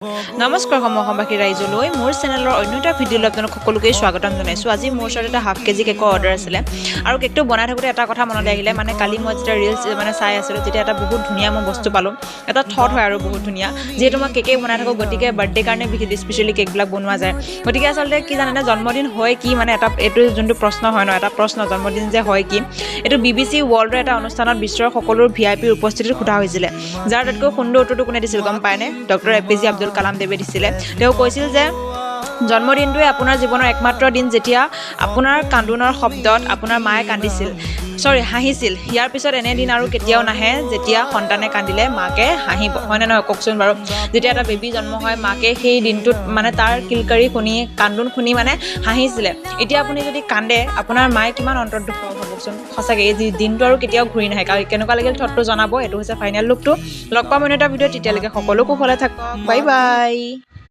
নমস্কাৰ সমবাসী ৰাইজলৈ মোৰ চেনেলৰ অন্য এটা ভিডিঅ'লৈ আপোনালোক সকলোকে স্বাগতম জনাইছোঁ। আজি মোৰ ওচৰত এটা হাফ কেজি কেকৰ অৰ্ডাৰ আছিলে আৰু কেকটো বনাই থাকোঁতে এটা কথা মনলৈ আহিলে, মানে কালি মই যেতিয়া ৰিলছ চাই আছিলোঁ তেতিয়া এটা বহুত ধুনীয়া মই বস্তু পালোঁ। এটা থট হয় আৰু বহুত ধুনীয়া, যিহেতু মই কেকেই বনাই থাকোঁ, গতিকে বাৰ্থডে কাৰণে স্পেচিয়েলি কেকবিলাক বনোৱা যায়। গতিকে আচলতে কি জানেনে, জন্মদিন হয় কি, মানে এইটো যোনটো প্ৰশ্ন হয় ন, এটা প্ৰশ্ন, জন্মদিন যে হয় কি, এইটো BBC ৱৰ্ল্ডৰ এটা অনুষ্ঠানত বিশ্বৰ সকলো VIPৰ উপস্থিতিত সোধা হৈছিলে, যাৰ তাতকৈ সুন্দৰ উত্তৰটো কোনে দিছিল গম পায়নে? ডক্টৰ APJ আব্দুল কালাম দেৱে দিছিলে। তেওঁ কৈছিল যে জন্মদিনটোৱে আপোনাৰ জীৱনৰ একমাত্ৰ দিন যেতিয়া আপোনাৰ কান্দোনৰ শব্দত আপোনাৰ মায়ে হাঁহিছিল। ইয়াৰ পিছত এনে দিন আৰু কেতিয়াও নাহে যেতিয়া সন্তানে কান্দিলে মাকে হাঁহিব, হয়নে নহয় কওকচোন বাৰু? যেতিয়া এটা বেবী জন্ম হয়, মাকে সেই দিনটোত মানে তাৰ কিলকাৰি শুনি, কান্দোন শুনি মানে হাঁহিছিলে। এতিয়া আপুনি যদি কান্দে, আপোনাৰ মায়ে কিমান অন্তৰত দুখ পাব ভাবকচোন। সঁচাকৈ এই দিনটো আৰু কেতিয়াও ঘূৰি নাহে। কেনেকুৱা লাগিল থটটো জনাব। এইটো হৈছে ফাইনেল লুকটো। লগ পাম অন্য এটা ভিডিঅ', তেতিয়ালৈকে সকলো কুশলে থাকক। Bye bye.